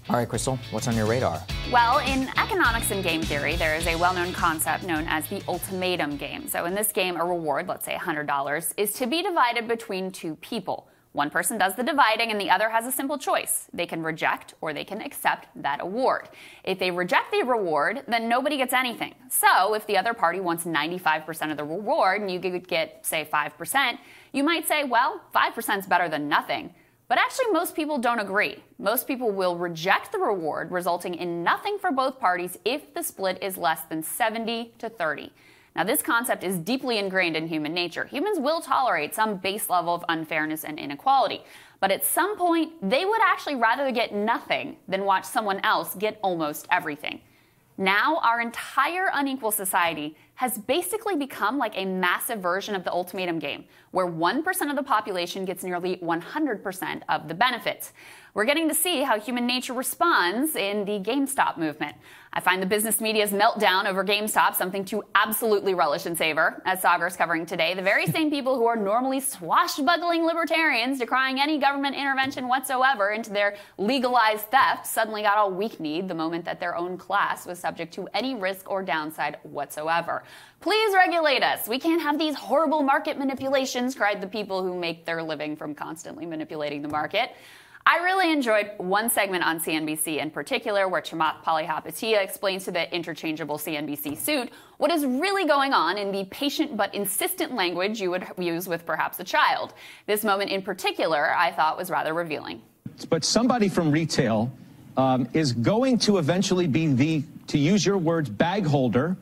All right, Krystal, what's on your radar? Well, in economics and game theory, there is a well-known concept known as the ultimatum game. So in this game, a reward, let's say $100, is to be divided between two people. One person does the dividing and the other has a simple choice. They can reject or they can accept that award. If they reject the reward, then nobody gets anything. So if the other party wants 95% of the reward and you get, say, 5%, you might say, well, 5% is better than nothing. But actually, most people don't agree. Most people will reject the reward, resulting in nothing for both parties if the split is less than 70 to 30. Now, this concept is deeply ingrained in human nature. Humans will tolerate some base level of unfairness and inequality. But at some point, they would actually rather get nothing than watch someone else get almost everything. Now, our entire unequal society has basically become like a massive version of the ultimatum game, where 1% of the population gets nearly 100% of the benefits. We're getting to see how human nature responds in the GameStop movement. I find the business media's meltdown over GameStop something to absolutely relish and savor. As Sagar's covering today, the very same people who are normally swashbuckling libertarians decrying any government intervention whatsoever into their legalized theft suddenly got all weak-kneed the moment that their own class was subject to any risk or downside whatsoever. Please regulate us. We can't have these horrible market manipulations, cried the people who make their living from constantly manipulating the market. I really enjoyed one segment on CNBC in particular where Chamath Palihapitiya explains to the interchangeable CNBC suit what is really going on in the patient but insistent language you would use with perhaps a child. This moment in particular I thought was rather revealing. But somebody from retail is going to eventually be the, to use your words, bag holder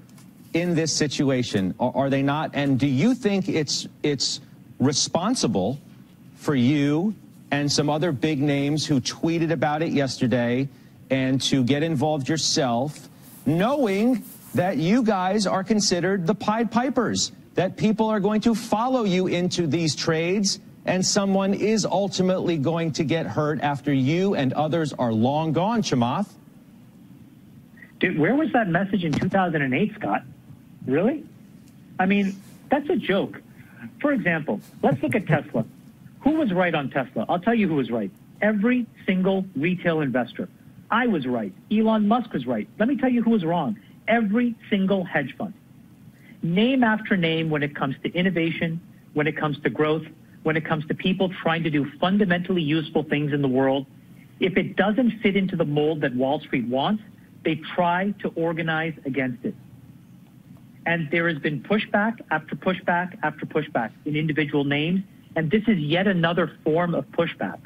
in this situation, are they not? And do you think it's responsible for you and some other big names who tweeted about it yesterday and to get involved yourself, knowing that you guys are considered the Pied Pipers, that people are going to follow you into these trades and someone is ultimately going to get hurt after you and others are long gone, Chamath? Dude, where was that message in 2008, Scott? Really? I mean, that's a joke. For example, let's look at Tesla. Who was right on Tesla? I'll tell you who was right. Every single retail investor. I was right. Elon Musk was right. Let me tell you who was wrong. Every single hedge fund. Name after name when it comes to innovation, when it comes to growth, when it comes to people trying to do fundamentally useful things in the world. If it doesn't fit into the mold that Wall Street wants, they try to organize against it. And there has been pushback after pushback after pushback in individual names. And this is yet another form of pushback.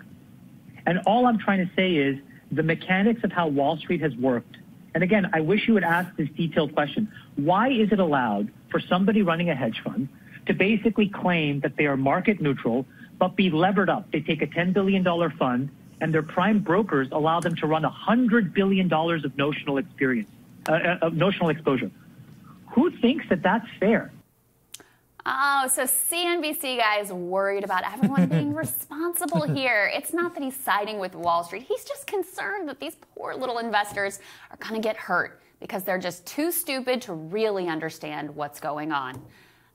And all I'm trying to say is the mechanics of how Wall Street has worked. And again, I wish you would ask this detailed question. Why is it allowed for somebody running a hedge fund to basically claim that they are market neutral, but be levered up? They take a $10 billion fund and their prime brokers allow them to run $100 billion of notional exposure. Who thinks that that's fair? Oh, so CNBC guy is worried about everyone being responsible here. It's not that he's siding with Wall Street. He's just concerned that these poor little investors are going to get hurt because they're just too stupid to really understand what's going on.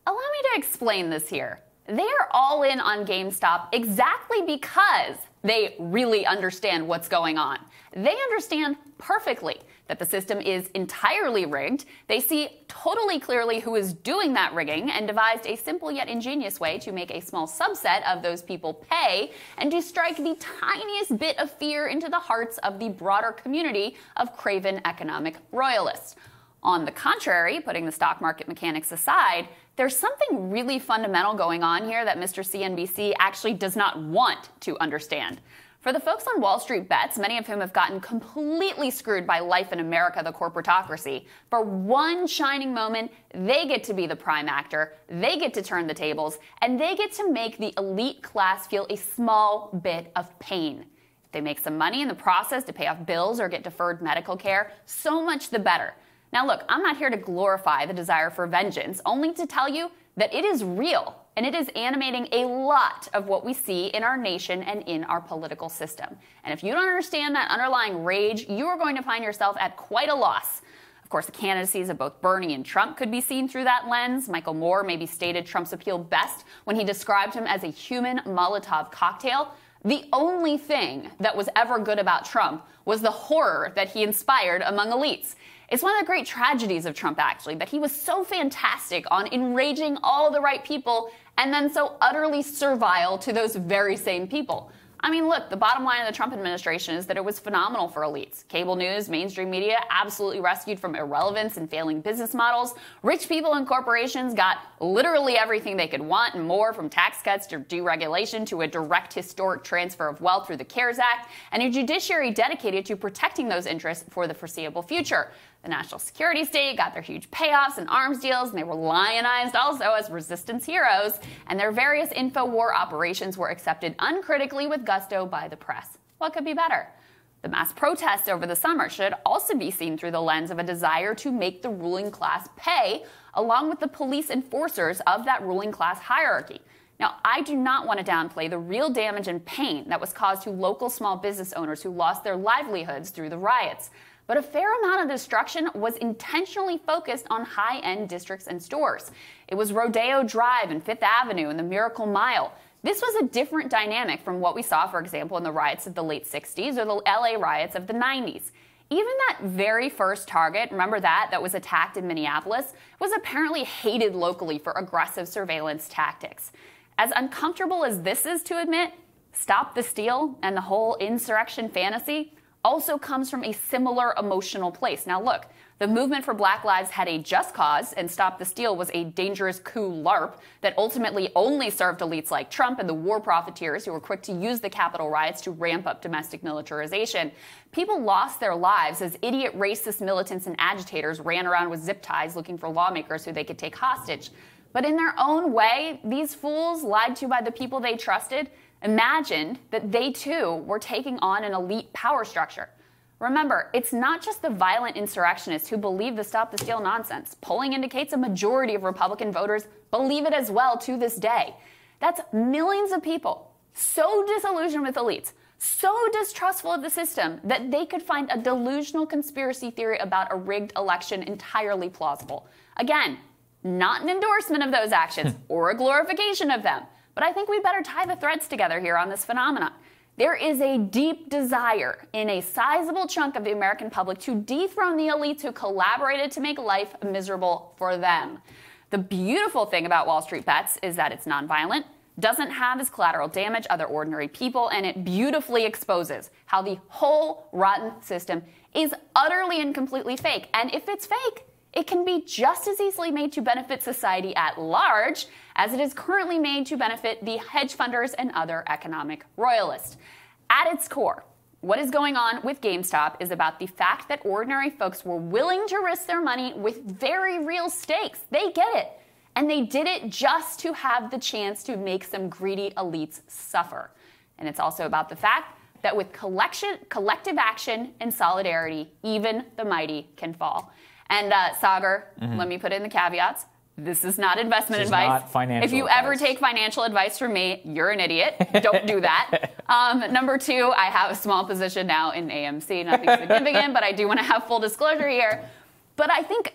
Allow me to explain this here. They are all in on GameStop exactly because they really understand what's going on. They understand perfectly that the system is entirely rigged. They see totally clearly who is doing that rigging and devised a simple yet ingenious way to make a small subset of those people pay and to strike the tiniest bit of fear into the hearts of the broader community of craven economic royalists. On the contrary, putting the stock market mechanics aside, there's something really fundamental going on here that Mr. CNBC actually does not want to understand. For the folks on Wall Street bets, many of whom have gotten completely screwed by life in America, the corporatocracy, for one shining moment, they get to be the prime actor, they get to turn the tables, and they get to make the elite class feel a small bit of pain. If they make some money in the process to pay off bills or get deferred medical care, so much the better. Now look, I'm not here to glorify the desire for vengeance, only to tell you that it is real, and it is animating a lot of what we see in our nation and in our political system. And if you don't understand that underlying rage, you are going to find yourself at quite a loss. Of course, the candidacies of both Bernie and Trump could be seen through that lens. Michael Moore maybe stated Trump's appeal best when he described him as a human Molotov cocktail. The only thing that was ever good about Trump was the horror that he inspired among elites. It's one of the great tragedies of Trump, actually, that he was so fantastic on enraging all the right people and then so utterly servile to those very same people. I mean, look, the bottom line of the Trump administration is that it was phenomenal for elites. Cable news, mainstream media, absolutely rescued from irrelevance and failing business models. Rich people and corporations got literally everything they could want and more, from tax cuts to deregulation to a direct historic transfer of wealth through the CARES Act, and a judiciary dedicated to protecting those interests for the foreseeable future. The national security state got their huge payoffs and arms deals, and they were lionized also as resistance heroes, and their various info-war operations were accepted uncritically with gusto by the press. What could be better? The mass protests over the summer should also be seen through the lens of a desire to make the ruling class pay, along with the police enforcers of that ruling class hierarchy. Now, I do not want to downplay the real damage and pain that was caused to local small business owners who lost their livelihoods through the riots. But a fair amount of destruction was intentionally focused on high-end districts and stores. It was Rodeo Drive and Fifth Avenue and the Miracle Mile. This was a different dynamic from what we saw, for example, in the riots of the late 60s or the LA riots of the 90s. Even that very first Target, remember that was attacked in Minneapolis, was apparently hated locally for aggressive surveillance tactics. As uncomfortable as this is to admit, Stop the Steal and the whole insurrection fantasy also comes from a similar emotional place. Now look, the movement for Black Lives had a just cause, and Stop the Steal was a dangerous coup LARP that ultimately only served elites like Trump and the war profiteers who were quick to use the Capitol riots to ramp up domestic militarization. People lost their lives as idiot racist militants and agitators ran around with zip ties looking for lawmakers who they could take hostage. But in their own way, these fools, lied to by the people they trusted, imagined that they too were taking on an elite power structure. Remember, it's not just the violent insurrectionists who believe the Stop the Steal nonsense. Polling indicates a majority of Republican voters believe it as well to this day. That's millions of people so disillusioned with elites, so distrustful of the system, that they could find a delusional conspiracy theory about a rigged election entirely plausible. Again, not an endorsement of those actions or a glorification of them. But I think we better tie the threads together here on this phenomenon. There is a deep desire in a sizable chunk of the American public to dethrone the elites who collaborated to make life miserable for them. The beautiful thing about Wall Street Bets is that it's nonviolent, doesn't have as collateral damage other ordinary people, and it beautifully exposes how the whole rotten system is utterly and completely fake. And if it's fake, it can be just as easily made to benefit society at large as it is currently made to benefit the hedge funders and other economic royalists. At its core, what is going on with GameStop is about the fact that ordinary folks were willing to risk their money with very real stakes. They get it. And they did it just to have the chance to make some greedy elites suffer. And it's also about the fact that with collective action and solidarity, even the mighty can fall. And Sagar, let me put in the caveats. This is not investment advice. Not financial if you ever take financial advice from me, you're an idiot. Don't do that. Number two, I have a small position now in AMC. Nothing significant, but I do want to have full disclosure here. But I think,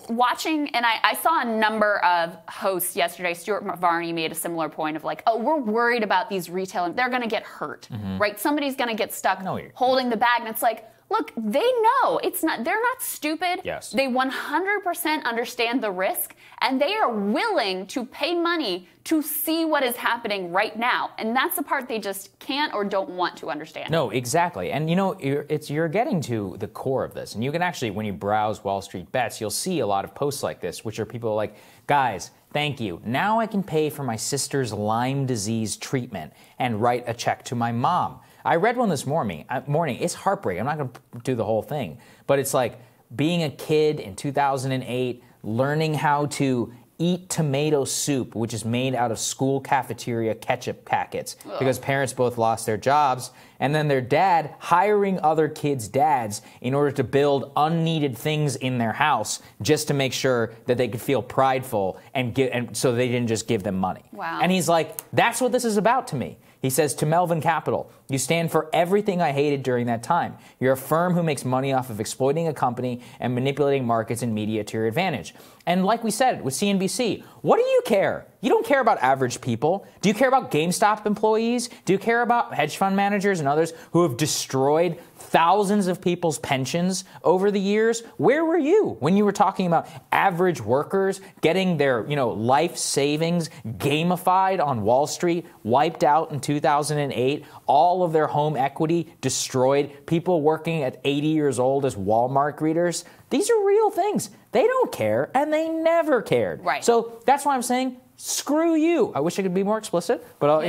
watching, and I saw a number of hosts yesterday. Stuart Varney made a similar point of like, oh, we're worried about these retail, they're going to get hurt, right? Somebody's going to get stuck holding the bag. And it's like, look, they know they're not stupid. Yes. They 100% understand the risk, and they are willing to pay money to see what is happening right now. And that's the part they just can't or don't want to understand. No, exactly. And you're getting to the core of this. And you can actually, when you browse Wall Street Bets, you'll see a lot of posts like this, which are people like, guys, thank you. Now I can pay for my sister's Lyme disease treatment and write a check to my mom. I read one this morning. It's heartbreaking. I'm not going to do the whole thing. But it's like being a kid in 2008, learning how to eat tomato soup, which is made out of school cafeteria ketchup packets, because parents both lost their jobs, and then their dad hiring other kids' dads in order to build unneeded things in their house just to make sure that they could feel prideful and so they didn't just give them money. Wow. And he's like, that's what this is about to me. He says, to Melvin Capital, you stand for everything I hated during that time. You're a firm who makes money off of exploiting a company and manipulating markets and media to your advantage. And like we said with CNBC, what do you care? You don't care about average people. Do you care about GameStop employees? Do you care about hedge fund managers and others who have destroyed thousands of people's pensions over the years? Where were you when you were talking about average workers getting their, life savings gamified on Wall Street, wiped out in 2008, all of their home equity destroyed, people working at 80 years old as Walmart greeters? These are real things. They don't care, and they never cared. Right. So that's why I'm saying, screw you. I wish I could be more explicit, but I'll,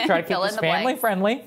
try to keep this family friendly.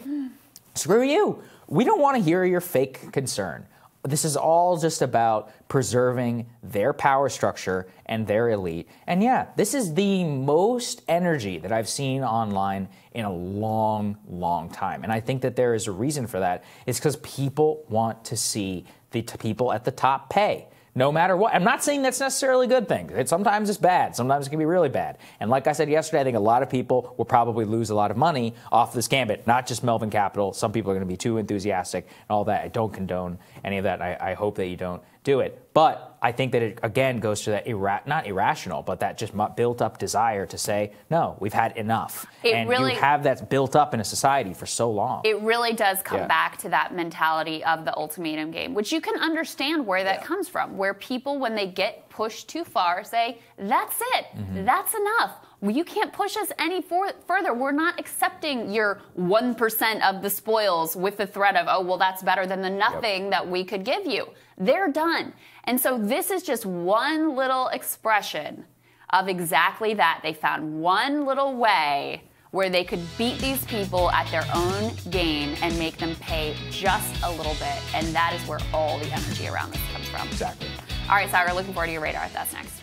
Screw you. We don't want to hear your fake concern. This is all just about preserving their power structure and their elite. And yeah, this is the most energy that I've seen online in a long, long time. And I think that there is a reason for that. It's because people want to see the people at the top pay. No matter what. I'm not saying that's necessarily a good thing. Sometimes it's bad. Sometimes it can be really bad. And like I said yesterday, I think a lot of people will probably lose a lot of money off this gambit. Not just Melvin Capital. Some people are going to be too enthusiastic and all that. I don't condone any of that. I hope that you don't do it. But I think that it, again, goes to that not irrational, but that just built up desire to say, no, we've had enough. And really, you have that built up in a society for so long. It really does come back to that mentality of the ultimatum game, which you can understand where that comes from, where people, when they get pushed too far, say, that's it, that's enough. Well, you can't push us any further. We're not accepting your 1% of the spoils with the threat of, oh, well, that's better than the nothing that we could give you. They're done. And so this is just one little expression of exactly that. They found one little way where they could beat these people at their own game and make them pay just a little bit. And that is where all the energy around this comes from. Exactly. All right, Sagar, looking forward to your radar. That's next.